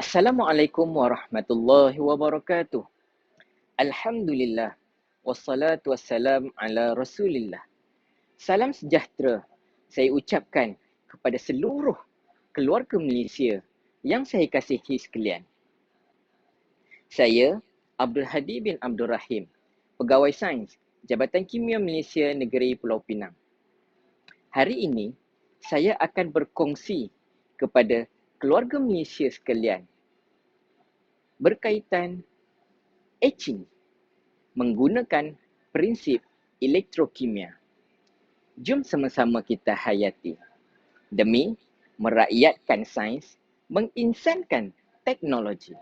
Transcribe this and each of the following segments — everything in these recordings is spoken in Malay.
Assalamualaikum warahmatullahi wabarakatuh. Alhamdulillah. Wassalatu wassalam ala Rasulillah. Salam sejahtera saya ucapkan kepada seluruh keluarga Malaysia yang saya kasihi sekalian. Saya Abdul Hadi bin Abdul Rahim, Pegawai Sains Jabatan Kimia Malaysia Negeri Pulau Pinang. Hari ini saya akan berkongsi kepada keluarga Malaysia sekalian berkaitan etching menggunakan prinsip elektrokimia. Jom sama-sama kita hayati demi merakyatkan sains, menginsankan teknologi.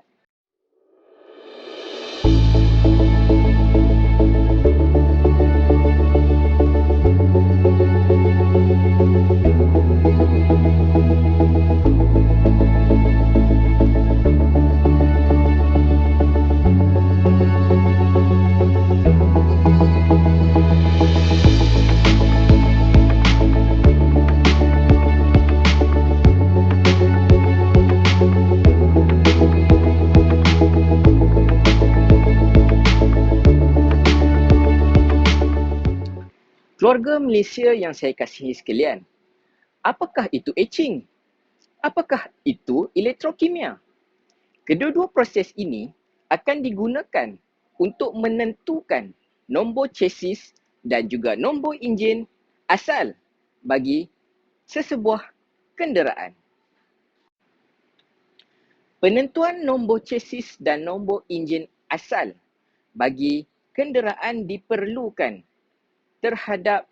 Keluarga Malaysia yang saya kasihi sekalian, apakah itu etching? Apakah itu elektrokimia? Kedua-dua proses ini akan digunakan untuk menentukan nombor chassis dan juga nombor enjin asal bagi sesebuah kenderaan. Penentuan nombor chassis dan nombor enjin asal bagi kenderaan diperlukan terhadap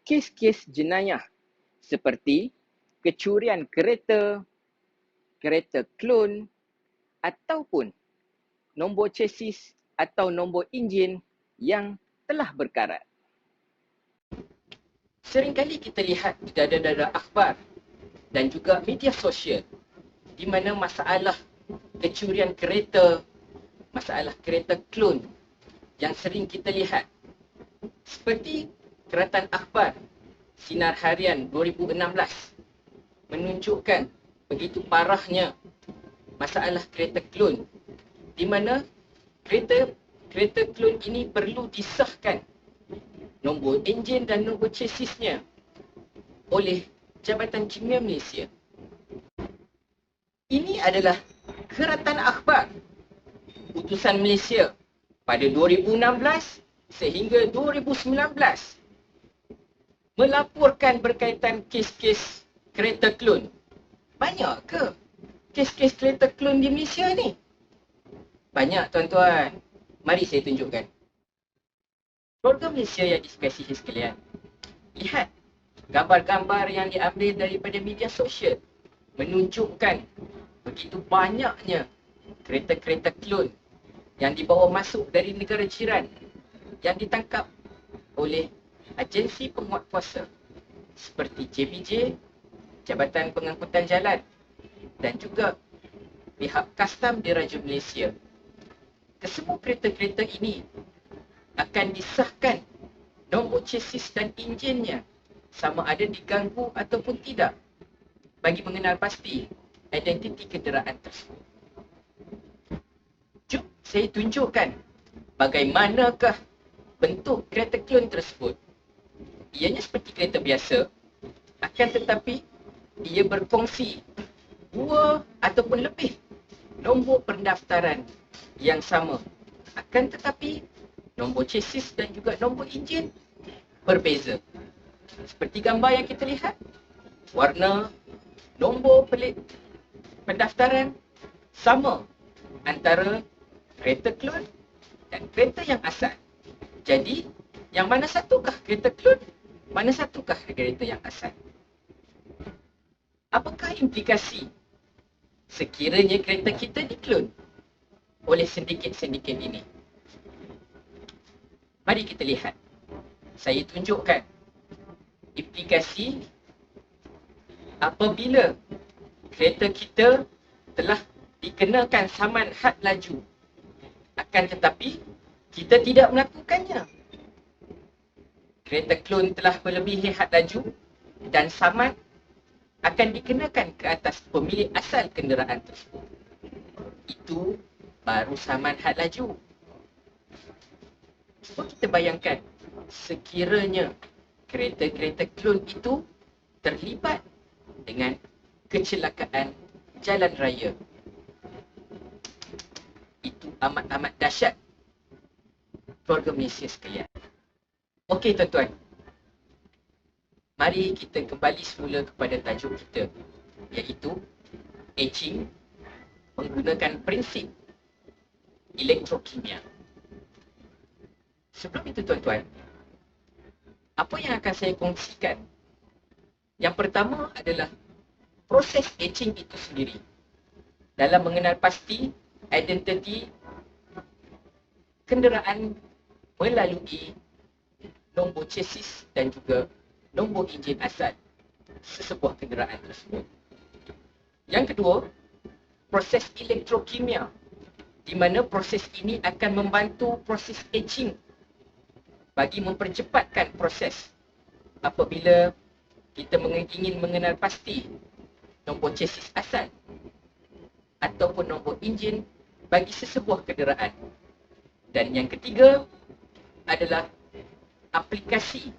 kes-kes jenayah seperti kecurian kereta, kereta klon ataupun nombor chassis atau nombor enjin yang telah berkarat. Seringkali kita lihat di dada-dada akhbar dan juga media sosial di mana masalah kecurian kereta, masalah kereta klon yang sering kita lihat. Seperti Keratan Akhbar Sinar Harian 2016 menunjukkan begitu parahnya masalah kereta klon di mana kereta klon ini perlu disahkan nombor enjin dan nombor chassisnya oleh Jabatan Kimia Malaysia. Ini adalah Keratan Akhbar Utusan Malaysia pada 2016 sehingga 2019 melaporkan berkaitan kes-kes kereta klon. Banyak ke kes-kes kereta klon di Malaysia ni? Banyak, tuan-tuan. Mari saya tunjukkan. Keluarga Malaysia yang dikasihi sekalian, lihat gambar-gambar yang diambil daripada media sosial menunjukkan begitu banyaknya kereta-kereta klon yang dibawa masuk dari negara jiran yang ditangkap oleh agensi penguatkuasa seperti JBJ, Jabatan Pengangkutan Jalan dan juga pihak kastam Diraja Malaysia. Kesemua kereta-kereta ini akan disahkan nombor chassis dan enjinnya sama ada diganggu ataupun tidak bagi mengenal pasti identiti kenderaan tersebut. Jom saya tunjukkan bagaimanakah bentuk kereta klon tersebut. Ianya seperti kereta biasa, akan tetapi ia berkongsi dua ataupun lebih nombor pendaftaran yang sama. Akan tetapi nombor chassis dan juga nombor enjin berbeza. Seperti gambar yang kita lihat, warna, nombor pelik pendaftaran sama antara kereta klon dan kereta yang asal. Jadi, yang mana satukah kereta klon? Mana satukah kereta yang asal? Apakah implikasi sekiranya kereta kita diklon oleh sindiket-sindiket ini? Mari kita lihat. Saya tunjukkan implikasi apabila kereta kita telah dikenakan saman had laju. Akan tetapi, kita tidak melakukannya. Kereta klon telah melebihi had laju dan saman akan dikenakan ke atas pemilik asal kenderaan tersebut. Itu baru saman had laju. Cuba kita bayangkan, sekiranya kereta-kereta klon itu terlibat dengan kecelakaan jalan raya. Itu amat-amat dahsyat, keluarga Malaysia sekalian. Okey tuan-tuan, mari kita kembali semula kepada tajuk kita, iaitu etching menggunakan prinsip elektrokimia. Sebelum itu tuan-tuan, apa yang akan saya kongsikan? Yang pertama adalah proses etching itu sendiri. Dalam mengenal pasti identiti kenderaan melalui nombor chassis dan juga nombor enjin asal sesebuah kenderaan tersebut. Yang kedua, proses elektrokimia, di mana proses ini akan membantu proses etching bagi mempercepatkan proses apabila kita ingin mengenal pasti nombor chassis asal ataupun nombor enjin bagi sesebuah kenderaan. Dan yang ketiga adalah aplikasi,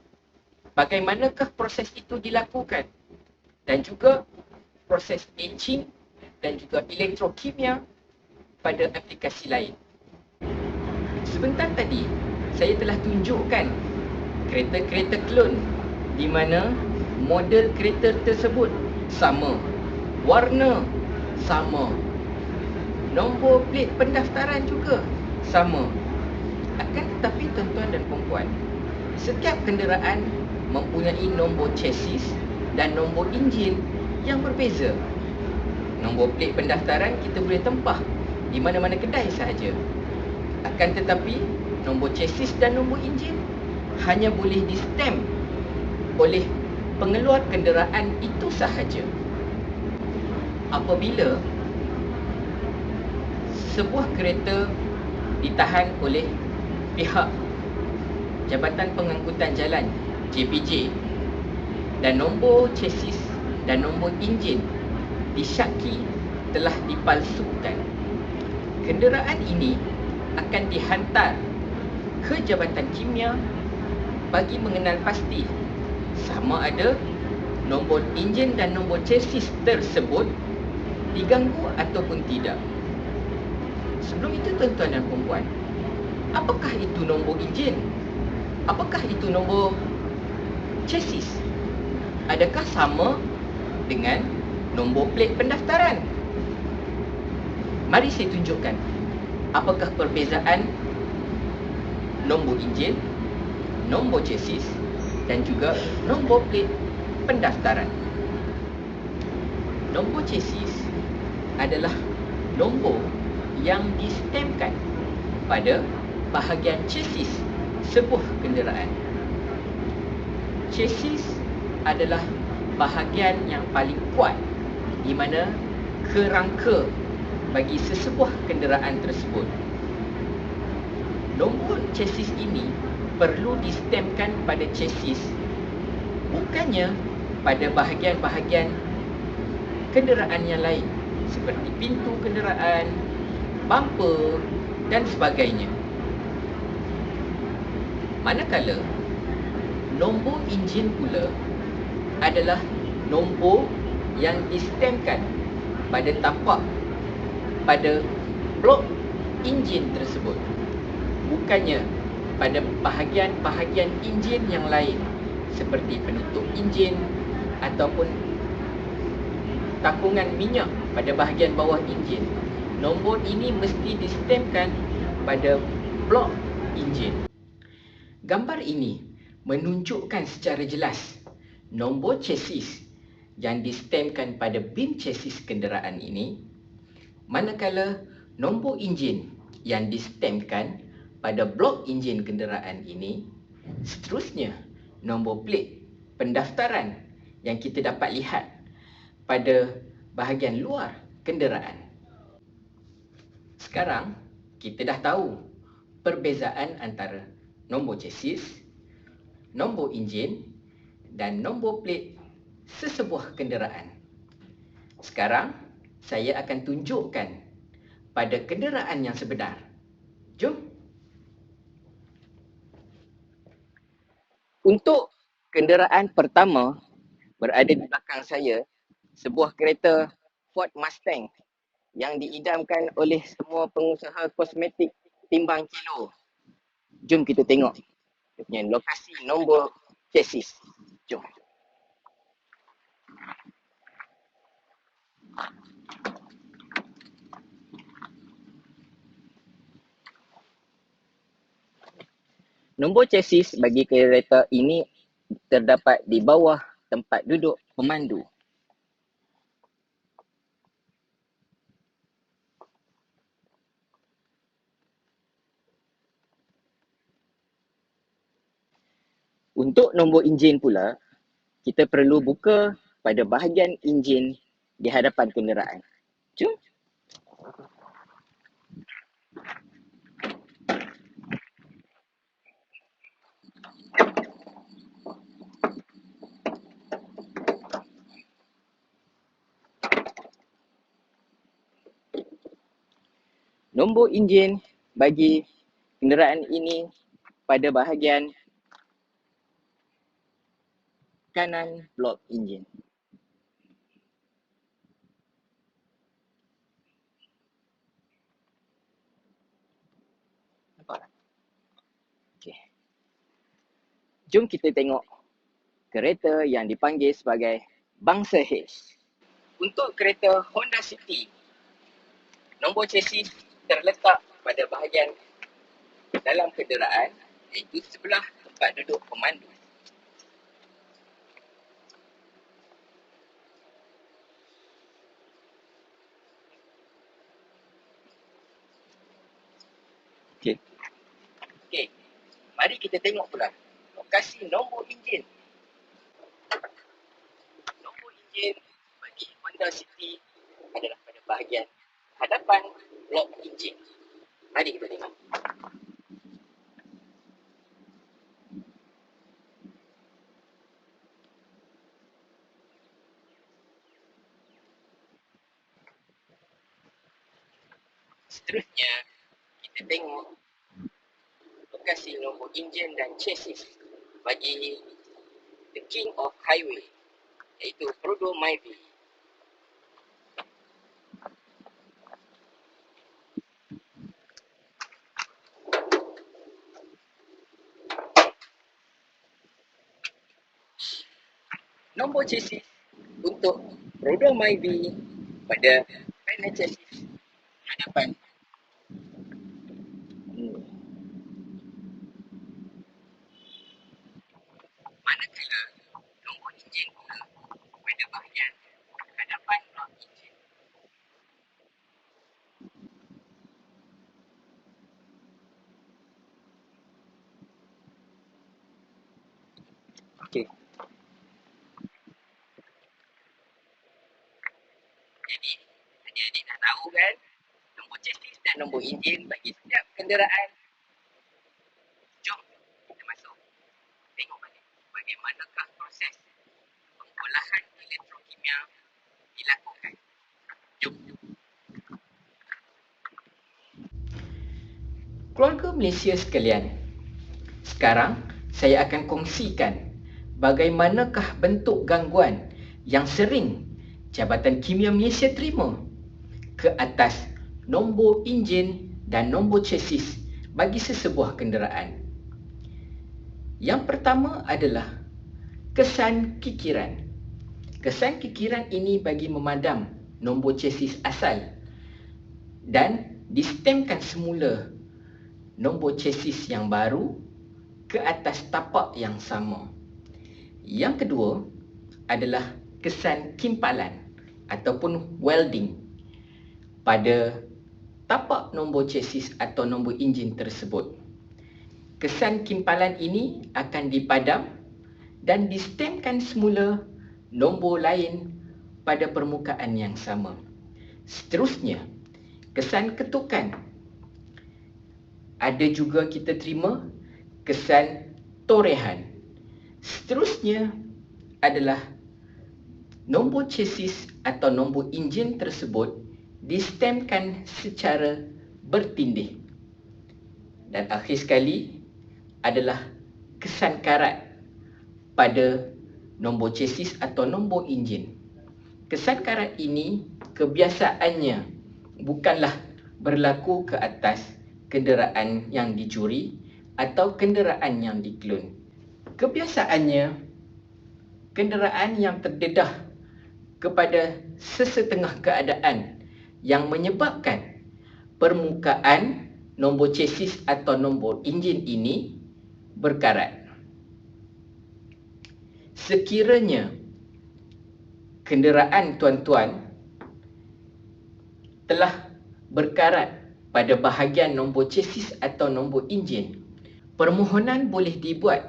bagaimanakah proses itu dilakukan, dan juga proses etching dan juga elektrokimia pada aplikasi lain. Sebentar tadi saya telah tunjukkan kereta-kereta klon di mana model kereta tersebut sama, warna sama, nombor plate pendaftaran juga sama. Akan tetapi tuan-tuan dan puan-puan, setiap kenderaan mempunyai nombor chassis dan nombor enjin yang berbeza. Nombor plate pendaftaran kita boleh tempah di mana-mana kedai sahaja. Akan tetapi nombor chassis dan nombor enjin hanya boleh di-stamp oleh pengeluar kenderaan itu sahaja. Apabila sebuah kereta ditahan oleh pihak Jabatan Pengangkutan Jalan JPJ dan nombor chassis dan nombor enjin disyaki telah dipalsukan, kenderaan ini akan dihantar ke Jabatan Kimia bagi mengenal pasti sama ada nombor enjin dan nombor chassis tersebut diganggu ataupun tidak. Sebelum itu tuan-tuan dan puan-puan, apakah itu nombor enjin? Apakah itu nombor chassis? Adakah sama dengan nombor plate pendaftaran? Mari saya tunjukkan apakah perbezaan nombor enjin, nombor chassis dan juga nombor plate pendaftaran. Nombor chassis adalah nombor yang di-stampkan pada bahagian chassis sebuah kenderaan. Chassis adalah bahagian yang paling kuat di mana kerangka bagi sesebuah kenderaan tersebut. Nombor chassis ini perlu di-stampkan pada chassis, bukannya pada bahagian-bahagian kenderaan yang lain seperti pintu kenderaan, bumper dan sebagainya. Manakala nombor enjin pula adalah nombor yang di-stampkan pada tapak pada blok enjin tersebut, bukannya pada bahagian-bahagian enjin yang lain seperti penutup enjin ataupun takungan minyak pada bahagian bawah enjin. Nombor ini mesti di-stampkan pada blok enjin. Gambar ini menunjukkan secara jelas nombor chassis yang di-stampkan pada bin chassis kenderaan ini, manakala nombor enjin yang di-stampkan pada blok enjin kenderaan ini. Seterusnya, nombor plate pendaftaran yang kita dapat lihat pada bahagian luar kenderaan. Sekarang, kita dah tahu perbezaan antara nombor chassis, nombor enjin dan nombor plate sesebuah kenderaan. Sekarang, saya akan tunjukkan pada kenderaan yang sebenar. Jom. Untuk kenderaan pertama berada di belakang saya, sebuah kereta Ford Mustang yang diidamkan oleh semua pengusaha kosmetik timbang kilo. Jom kita tengok dia punya lokasi nombor chassis. Jom. Nombor chassis bagi kereta ini terdapat di bawah tempat duduk pemandu. Untuk nombor enjin pula, kita perlu buka pada bahagian enjin di hadapan kenderaan. Jom. Nombor enjin bagi kenderaan ini pada bahagian kanan blok enjin. Nampak tak? Okey. Jom kita tengok kereta yang dipanggil sebagai bangsa H. Untuk kereta Honda City, nombor chassis terletak pada bahagian dalam kenderaan, iaitu sebelah tempat duduk pemandu. Okey. Mari kita tengok pula lokasi nombor enjin. Nombor enjin bagi Honda City adalah pada bahagian hadapan blok enjin. Mari kita tengok. Seterusnya, kita tengok lokasi nombor enjin dan chassis bagi the king of highway, iaitu Prudo Myvi. Nombor chassis untuk Prudo Myvi pada panel chassis hadapan. Manakala nombor enjin pula pada bahagian hadapan blok enjin. Okey. Jadi, adik-adik dah tahu kan nombor chassis dan nombor enjin bagi setiap kenderaan. Jom kita masuk tengok balik bagaimanakah proses pengolahan elektrokimia dilakukan. Jom. Keluarga Malaysia sekalian, sekarang saya akan kongsikan bagaimanakah bentuk gangguan yang sering Jabatan Kimia Malaysia terima ke atas nombor enjin dan nombor chassis bagi sesebuah kenderaan. Yang pertama adalah kesan kikiran. Kesan kikiran ini bagi memadam nombor chassis asal dan distemkan semula nombor chassis yang baru ke atas tapak yang sama. Yang kedua adalah kesan kimpalan ataupun welding pada tapak nombor chassis atau nombor enjin tersebut. Kesan kimpalan ini akan dipadam dan distemkan semula nombor lain pada permukaan yang sama. Seterusnya, kesan ketukan. Ada juga kita terima kesan torehan. Seterusnya adalah nombor chassis atau nombor enjin tersebut distemkan secara bertindih. Dan akhir sekali adalah kesan karat pada nombor chassis atau nombor enjin. Kesan karat ini kebiasaannya bukanlah berlaku ke atas kenderaan yang dicuri atau kenderaan yang diklon. Kebiasaannya, kenderaan yang terdedah kepada sesetengah keadaan yang menyebabkan permukaan nombor chassis atau nombor enjin ini berkarat. Sekiranya kenderaan tuan-tuan telah berkarat pada bahagian nombor chassis atau nombor enjin, permohonan boleh dibuat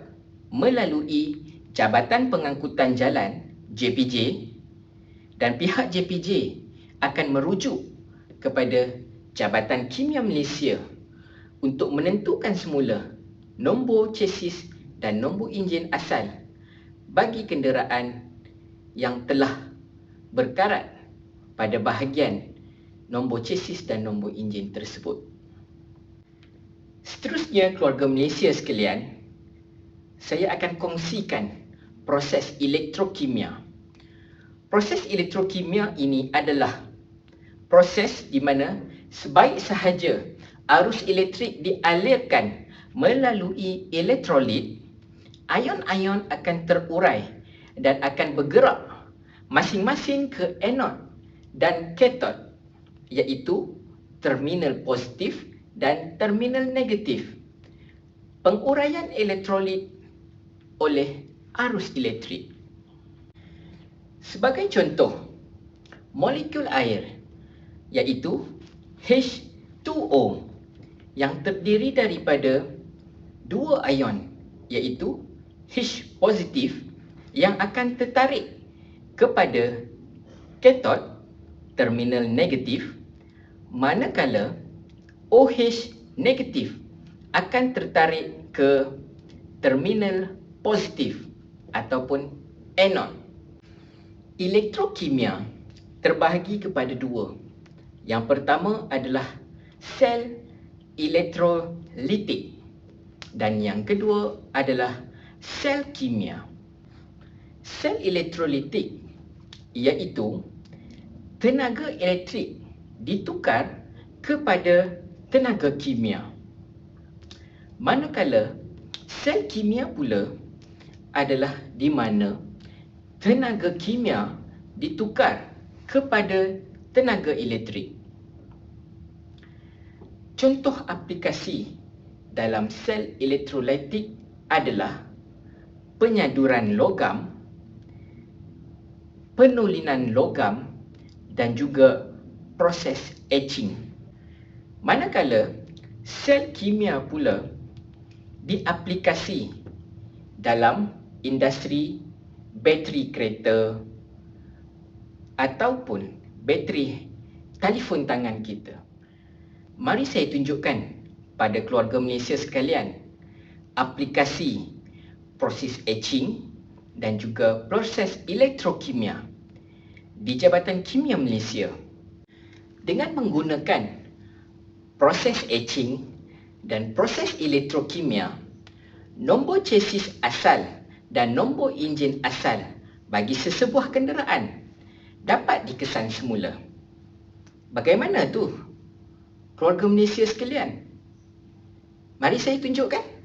melalui Jabatan Pengangkutan Jalan JPJ, dan pihak JPJ akan merujuk kepada Jabatan Kimia Malaysia untuk menentukan semula nombor chassis dan nombor enjin asal bagi kenderaan yang telah berkarat pada bahagian nombor chassis dan nombor enjin tersebut. Seterusnya, keluarga Malaysia sekalian, saya akan kongsikan proses elektrokimia. Proses elektrokimia ini adalah proses di mana sebaik sahaja arus elektrik dialirkan melalui elektrolit, ion-ion akan terurai dan akan bergerak masing-masing ke anod dan katod, iaitu terminal positif dan terminal negatif. Penguraian elektrolit oleh arus elektrik. Sebagai contoh, molekul air iaitu H2O yang terdiri daripada dua ion iaitu H positif yang akan tertarik kepada katod terminal negatif, manakala OH negatif akan tertarik ke terminal positif ataupun anod. Elektrokimia terbahagi kepada dua. Yang pertama adalah sel elektrolitik dan yang kedua adalah sel kimia. Sel elektrolitik iaitu tenaga elektrik ditukar kepada tenaga kimia. Manakala sel kimia pula adalah di mana tenaga kimia ditukar kepada tenaga elektrik. Contoh aplikasi dalam sel elektrolitik adalah penyaduran logam, penulinan logam dan juga proses etching. Manakala sel kimia pula diaplikasi dalam industri bateri kereta ataupun bateri telefon tangan kita. Mari saya tunjukkan pada keluarga Malaysia sekalian aplikasi proses etching dan juga proses elektrokimia di Jabatan Kimia Malaysia. Dengan menggunakan proses etching dan proses elektrokimia, nombor chassis asal dan nombor enjin asal bagi sesebuah kenderaan dapat dikesan semula. Bagaimana tu, keluarga Malaysia sekalian? Mari saya tunjukkan.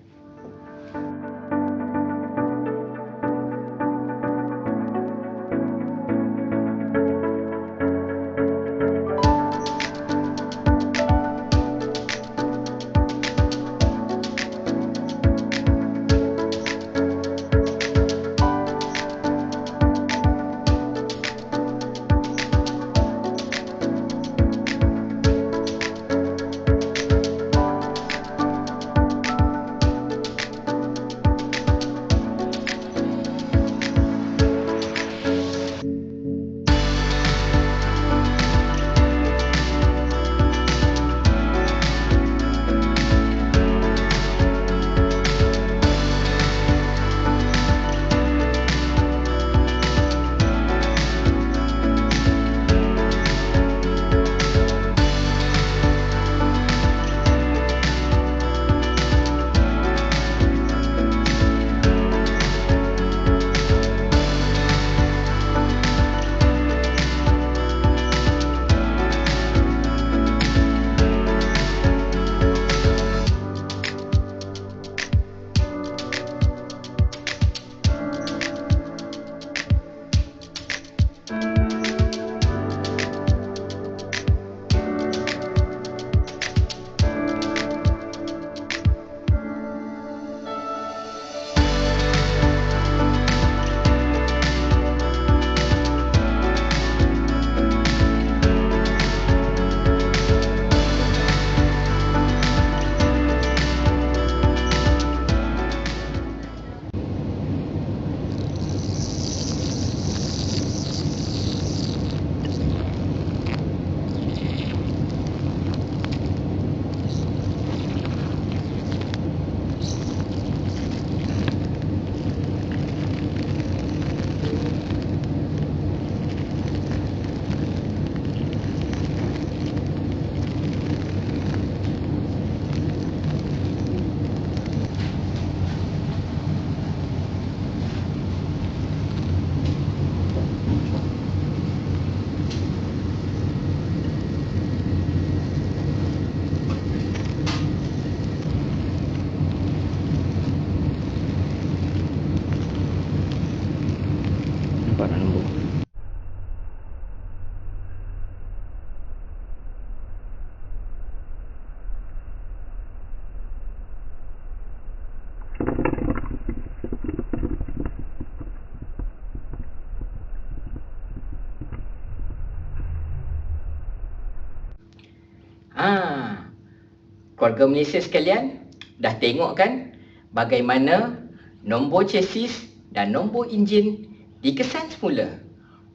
Keluarga Malaysia sekalian, dah tengok kan bagaimana nombor chassis dan nombor enjin dikesan semula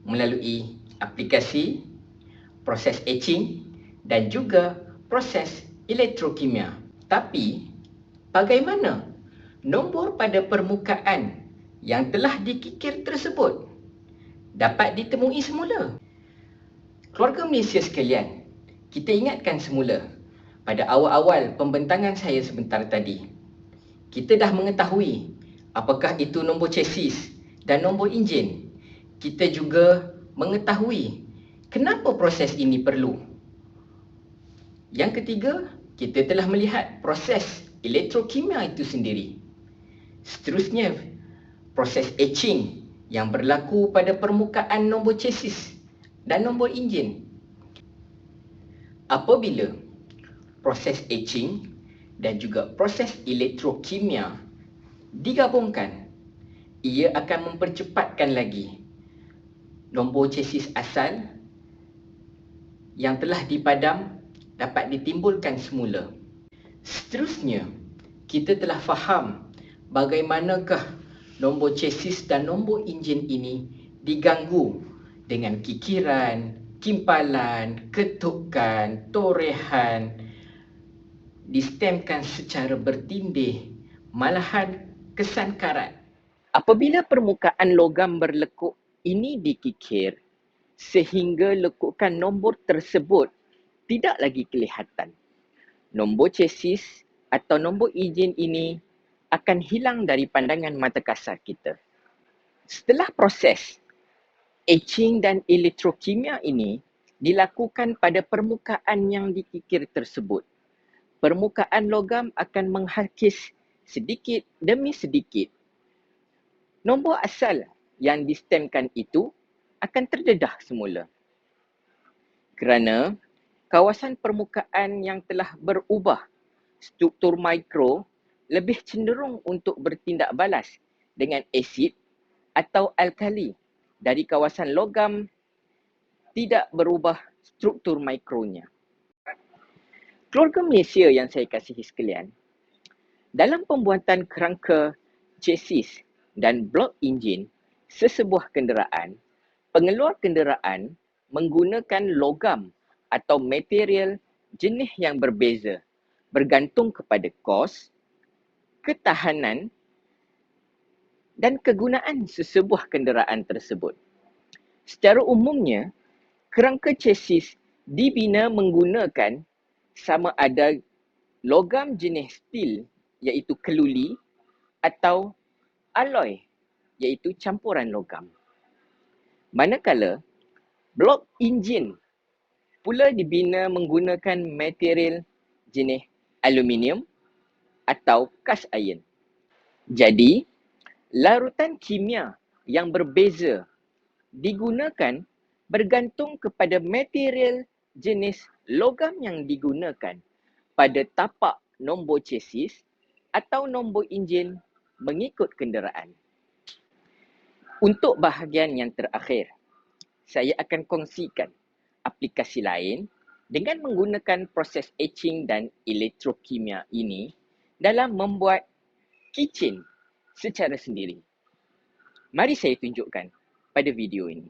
melalui aplikasi, proses etching dan juga proses elektrokimia. Tapi, bagaimana nombor pada permukaan yang telah dikikir tersebut dapat ditemui semula? Keluarga Malaysia sekalian, kita ingatkan semula pada awal-awal pembentangan saya sebentar tadi. Kita dah mengetahui apakah itu nombor chassis dan nombor enjin. Kita juga mengetahui kenapa proses ini perlu. Yang ketiga, kita telah melihat proses elektrokimia itu sendiri. Seterusnya, proses etching yang berlaku pada permukaan nombor chassis dan nombor enjin. Apabila proses etching dan juga proses elektrokimia digabungkan, ia akan mempercepatkan lagi nombor chassis asal yang telah dipadam dapat ditimbulkan semula. Seterusnya, kita telah faham bagaimanakah nombor chassis dan nombor enjin ini diganggu dengan kikiran, kimpalan, ketukan, torehan, distemkan secara bertindih, malahan kesan karat. Apabila permukaan logam berlekuk ini dikikir, sehingga lekukan nombor tersebut tidak lagi kelihatan. Nombor chassis atau nombor enjin ini akan hilang dari pandangan mata kasar kita. Setelah proses etching dan elektrokimia ini dilakukan pada permukaan yang dikikir tersebut, permukaan logam akan menghakis sedikit demi sedikit. Nombor asal yang distemkan itu akan terdedah semula. Kerana kawasan permukaan yang telah berubah struktur mikro lebih cenderung untuk bertindak balas dengan asid atau alkali dari kawasan logam tidak berubah struktur mikronya. Keluarga Malaysia yang saya kasihi sekalian, dalam pembuatan kerangka chassis dan blok enjin sesebuah kenderaan, pengeluar kenderaan menggunakan logam atau material jenis yang berbeza bergantung kepada kos, ketahanan dan kegunaan sesebuah kenderaan tersebut. Secara umumnya, kerangka chassis dibina menggunakan sama ada logam jenis steel iaitu keluli atau alloy iaitu campuran logam. Manakala blok enjin pula dibina menggunakan material jenis aluminium atau cast iron. Jadi, larutan kimia yang berbeza digunakan bergantung kepada material jenis logam yang digunakan pada tapak nombor chassis atau nombor enjin mengikut kenderaan. Untuk bahagian yang terakhir, saya akan kongsikan aplikasi lain dengan menggunakan proses etching dan elektrokimia ini dalam membuat keychain secara sendiri. Mari saya tunjukkan pada video ini.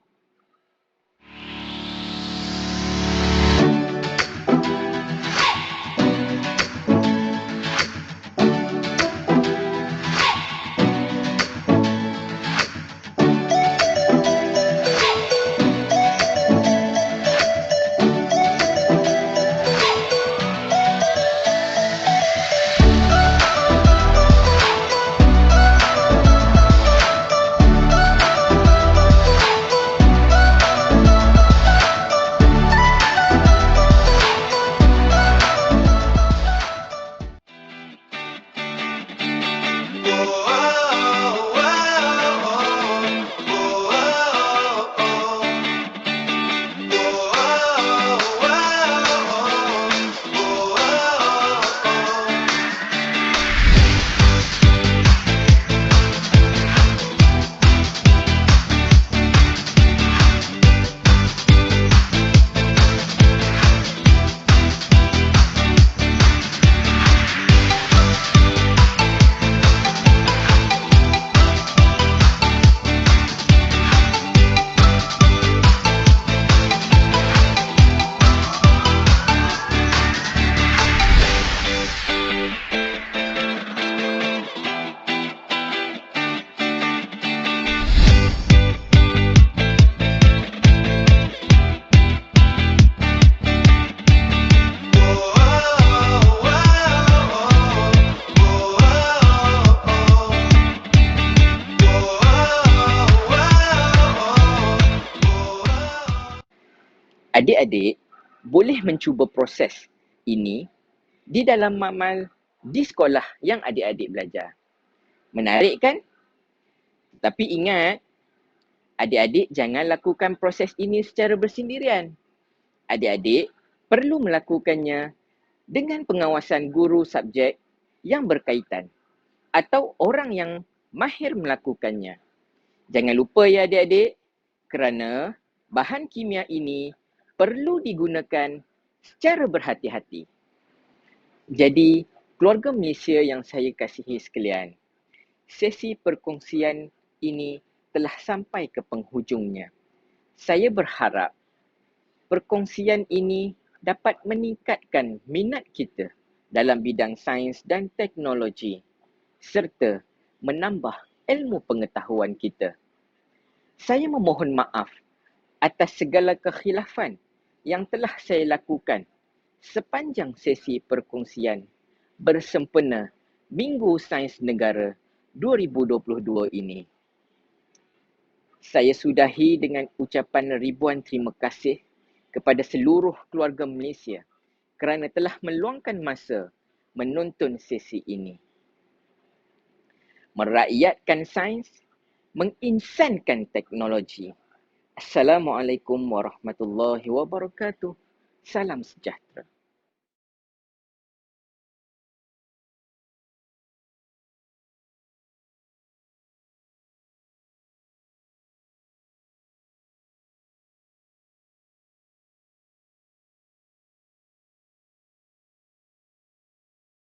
Adik-adik boleh mencuba proses ini di dalam mamal di sekolah yang adik-adik belajar. Menarik kan? Tapi ingat, adik-adik jangan lakukan proses ini secara bersendirian. Adik-adik perlu melakukannya dengan pengawasan guru subjek yang berkaitan atau orang yang mahir melakukannya. Jangan lupa ya adik-adik, kerana bahan kimia ini perlu digunakan secara berhati-hati. Jadi, keluarga Malaysia yang saya kasihi sekalian, sesi perkongsian ini telah sampai ke penghujungnya. Saya berharap perkongsian ini dapat meningkatkan minat kita dalam bidang sains dan teknologi serta menambah ilmu pengetahuan kita. Saya memohon maaf atas segala kekhilafan yang telah saya lakukan sepanjang sesi perkongsian bersempena Minggu Sains Negara 2022 ini. Saya sudahi dengan ucapan ribuan terima kasih kepada seluruh keluarga Malaysia kerana telah meluangkan masa menonton sesi ini. Merakyatkan sains, menginsankan teknologi. Assalamualaikum warahmatullahi wabarakatuh. Salam sejahtera.